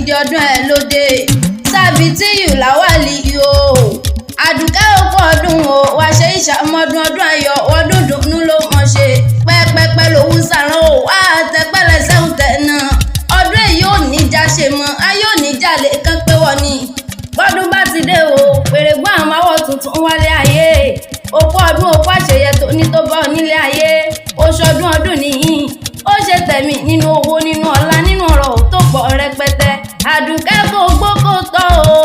ògidì ọdún ẹ̀ lóde Sabitiyu Lawali o Àdùkẹ́ òkú ọdún o wá ṣe ìṣàmọ́dún ọdún ayọ̀ ọdún dùnú ló mọ̀ ṣe pẹ́pẹ́pẹ́ lòún sàrán o wá tẹpẹ́lẹ́ sẹ́hùn tẹ̀ náà ọdún èyí ò ní já ṣe mọ́ ayé ò ní já lè kán pé wọ́n ni bọ́dún bá ti dé o pèrègbọ́n àwọn àwọ̀ tuntun wálé ayé òkú ọdún òkú àṣeyẹ tó ní tó bá onílé ayé oṣù ọdún nìyí ó ṣe tẹ̀mí nínú owó nínú ọlá nínú ọ̀rọ̀ tó pọ̀ rẹpẹtẹ Àdùkẹ́ kò gbó kò tọ́ o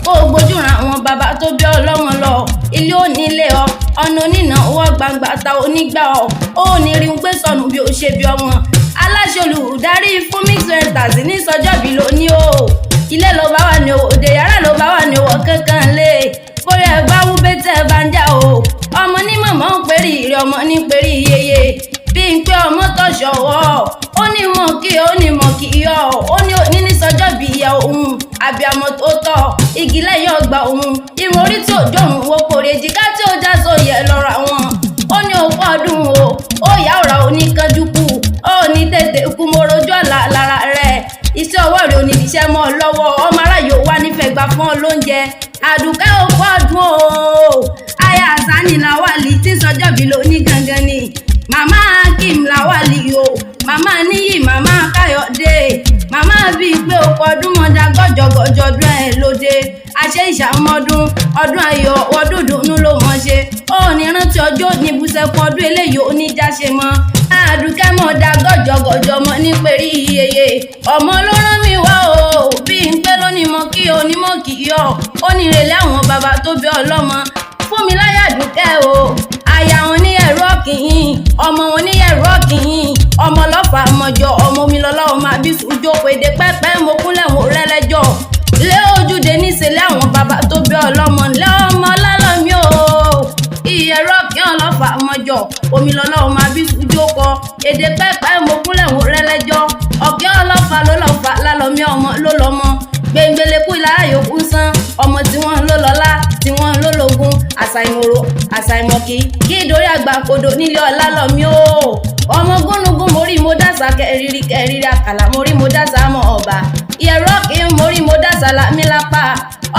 kò gbójúran àwọn bàbá tó bí ọlọ́mọ lọ ilé onílé ọ ọ̀nà onínà owó gbangba ta onígbà ó ní rí ń gbé sọnù bí ó ṣe bí ọmọ aláṣẹ olùdarí fún mix renters ní sọjọ́bí lóní o ilé ló bá wà ní òde yàrá ló bá wà ní òwò kankan lé bóyá ẹ bá wú bẹ́tẹ̀ bá ń já o ọmọ ní mọ̀mọ́ ń perí ìrẹ́ ọmọ ní perí yeye bí n pé ọmọ tó ṣọwọ́ ó ní mọ̀ kí ó ní mọ̀ kí yọ ó ní òní ní sọjọ́ bí ìyá òun àbíamọ tó tọ́ igi lẹ́yìn ọgbà òun irun orí tí òjò òun wo kòrè èjìká tí ó já sóyè lọ́ra wọn ó ní òkú ọdún o ó yà ọ̀rá oníkanjú kù ó ní tètè kú mo rojú ọ̀la lára rẹ̀ iṣẹ́ ọwọ́ rẹ̀ ò ní iṣẹ́ mọ́ ọ lọ́wọ́ ọmọ aráyò wá nífẹ̀ẹ́ gbà fún ọ lóúnjẹ Àdùkẹ́ òkú ọdún o aya Sani Lawali tí sọjọ́bí ló ní gangan ni màmá Hakim Lawali o màmá Níyì màmá Káyọ̀dé màmá bíi pé òkú ọdún mọ́dá gọ́jọ́gọ́jọ́ ọdún ẹ̀ lóde àṣẹ ìṣàmọ́dún ọdún ayọ̀ ọdún dùnú ló mọ̀ ṣe ó ní rántí ọjọ́ ní bùsẹ̀kùn ọdún eléyìí ó ní jáṣe mọ́ Àdùkẹ́ mọ́dá gọ́jọ́gọ́jọ́ mọ́ ní pẹ̀rí iyeye ọmọ ló rán mi wá o bí n pé lónìí mọ́ kí onímọ̀ kì í yọ ó ní ìrẹ̀lẹ̀ àwọn bàbá tó bí ọlọ́mọ fún mi láyà Àdùkẹ́ o aya wọn ní ẹ̀rọ kìín ọmọ wọn ní ẹ̀rọ kìín ọmọ lọ́fà mọ́jọ ọmọ mi lọ́lọ́wọ́ máa bí sùjó péde pẹ́pẹ́ mo kúnlẹ̀ mo rẹ́lẹ́jọ́ lé ojúde níṣẹ́lẹ̀ àwọn bàbá tó bí ọlọ́mọ lé ọmọ Olalomi o ìyẹ̀rọ kìín ọlọ́fà mọ́jọ omi lọ́lọ́wọ́ máa bí sùjó kọ èdè pẹ́pẹ́ mo kúnlẹ̀ mo rẹ́lẹ́jọ́ ọ̀kẹ́ ọlọ́fà ló lọ́fà Olalomi ọmọ ló lọ́mọ gbẹ̀ngbẹ̀lẹ̀kú ìlara yòókù sán ọmọ tí wọ́n ń lò lọ́lá tí wọ́n ń lò lógún àṣàìmọ̀rò àṣàìmọ̀kì kí ìdórí àgbà kodò nílé Olalomi o ọmọ gúnugún mórí mo dásà kẹrìírí àkàlà mórí mo dásà mọ́ ọba ìyẹ̀rọ kì í mórí mo dásà lámì lápá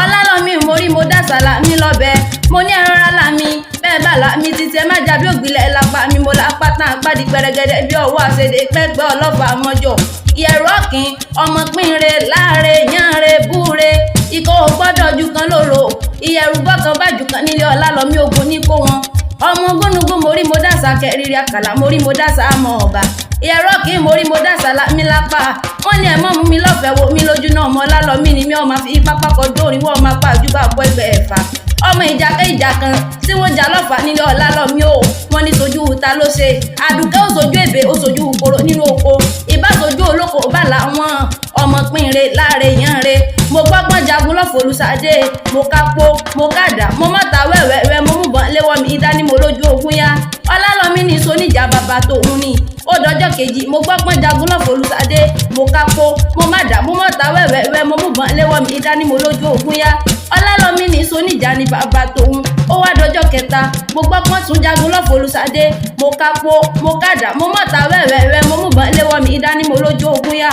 Olalomi mórí mo dásà lámì lọ́bẹ̀ mo ní ẹran lámì bẹ́ẹ̀ bá lámì títí ẹ má jábí ògbìlẹ̀ lápá mi mo lápá tán àpàdé pẹrẹgẹdẹ bí ọwọ́ àṣẹdẹ pẹ́pẹ́ ọlọ́fà mọ́jọ ìyẹ̀rọ kì í ọmọ pínre láre yánre búre ikọ̀ ò gbọ́dọ̀ ju kan lóró ìyẹ̀rù bọ́kan bá jù kan nílé Olalomi ogun ní kó wọn ọmọ gúnugún mórí mo dásà kẹrìírí àkàlà mórí mo dásà mọ́ ọba ìyẹ̀rọ kì í mórí mo dásà lámì lápá wọ́n ní ẹ mọ́ mú mi lọ́fẹ̀ẹ́ wo mi lójú náà ọmọ Olalomi ni mi ọmọ fi pápá kọjú orin wọ́n máa pa àjúbà pọ̀ ẹgbẹ́ ẹ̀fà ọmọ ìjà kan tí wọ́n jà lọ́fà nílé Olalomi o wọ́n ní sojú ta ló ṣe Àdùkẹ́ ó sojú èbè ó sojú koro nínú oko ìbá sojú olóko bá làwọn ọmọ pínre láre yánre mo gbọ́gbọ́n jagun lọ́fọ̀ Olùsàdé mo kápó mo kàdá mo mọ́ta wẹ́wẹ́wẹ́ mo mú bọ́n léwọ́ mi ìdánimọ̀ lójú ogun yá Olalomi ní soníjà bàbá tòun ni ó dọjọ́ kejì mo gbọ́gbọ́n jagun lọ́fọ̀ Olùsàdé mo kápó mo mọ́ta wẹ́wẹ́wẹ́ mo mú bọ́n léwọ́ mi ìdánimọ̀ lójú ogun yá Olalomi ní soníjà ní bàbá tòun ó wá dọjọ́ kẹta mo gbọ́gbọ́n tún jagun lọ́fọ̀ Olùsàdé mo kápó mo kàdá mo mọ́ta wẹ́wẹ́wẹ́ mo mú bọ́n léwọ́ mi ìdánimọ̀ lójú ogun yá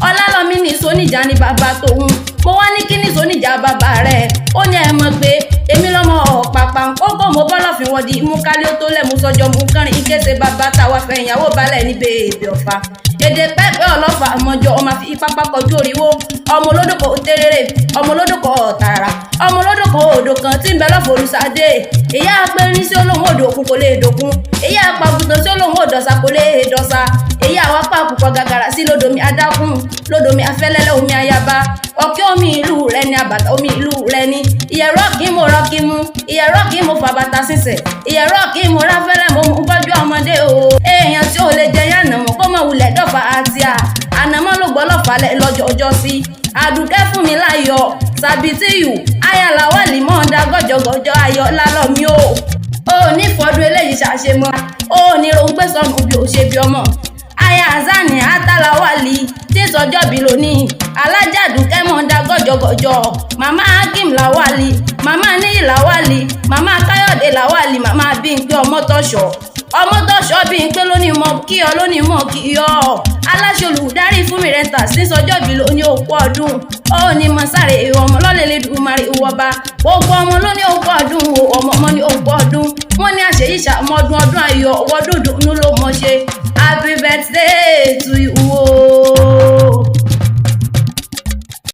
Olalomi ní soníjà ní bàbá tòun mo wá ní kíní soníjà bàbá rẹ̀ ó ní ẹ mọ̀ pé èmi lọ́mọ ọ̀pàpà kókó mo bọ́lọ́fin wọ́dí mú kálí ó tó lẹ̀ mú sọjọ́ mú kánrin ìkéṣe bàbá táwa fẹ́ ìyàwó balẹ̀ ní bèbè ọ̀fà èdè pẹ́pẹ́ ọlọ́fà ọmọjọ ọmọ fi ipá pápákọ̀ oríwó ọmọ olódòkọ̀ tẹ́rẹ́rẹ́ ọmọ olódòkọ̀ ọ̀tàrà ọmọ olódòkọ̀ odò kan tí ń bẹ lọ́fọ̀ Olùsàdé ìyá apẹ́rin sí olóhùn odò òkun kò lè dòkun ìyá apàgùtàn sí olóhùn òdọ̀sà kò lè dọ̀sà ìyá àwọn apákùkọ gàgàrà sí lódòmí adákùn lódòmí afẹ́lẹ́lẹ́ omi ayaba ọ̀kẹ́ omi ìlú rẹ ni àbàtà omi ìlú rẹ ni ìyẹ̀rọ kì í mo rọ kí mu ìyẹ̀rọ kì í mo fàbàtà sísẹ̀ ìyẹ̀rọ kì í mo ráfẹ́lẹ́ mo mú bọ́jú ọmọdé o èèyàn tí ò lè jẹ yànnàmọ́ kó mọ̀ wulẹ̀ dọ́fà àti ànàmọ́ ló gbọ́ lọ́fà lọ́jọ́ ọjọ́ sí Àdùkẹ́ fún mi láyọ̀ Sabitiyu aya Lawali mọ́ọ̀dá gọ́jọ́gọ́jọ́ ayọ̀ Olalomi o ó ní fọdún eléyìí ṣàṣemọ́ ó ní ròǹgbé sọnù bí ó ṣe bí ọmọ aya Sani Lawali tí sọjọ́bí lónìí alájà Àdùkẹ́ mọ́ọ̀dá gọ́jọ́gọ́jọ́ màmá Hakim Lawali màmá Níyì Lawali màmá Káyọ̀dé Lawali màmá Bímpé ọmọtọ́ṣọ́ bí n pé lónìí mọ kí ọ lónìí mọ̀ kí ọ aláṣẹ olùdarí fún mi rẹ́ńtà sí sọjọ́bí lóní òkú ọdún ó ní mọ sáré ọmọ lọ́lẹ̀lẹ́dùmarè ìwọba gbogbo ọmọ lóní òkú ọdún ọmọ ní òkú ọdún wọ́n ní àṣeyí ṣàmọ́dún ọdún ayọ̀ ọwọ́ dúdú ló mọ̀ ṣe happy birthday to you.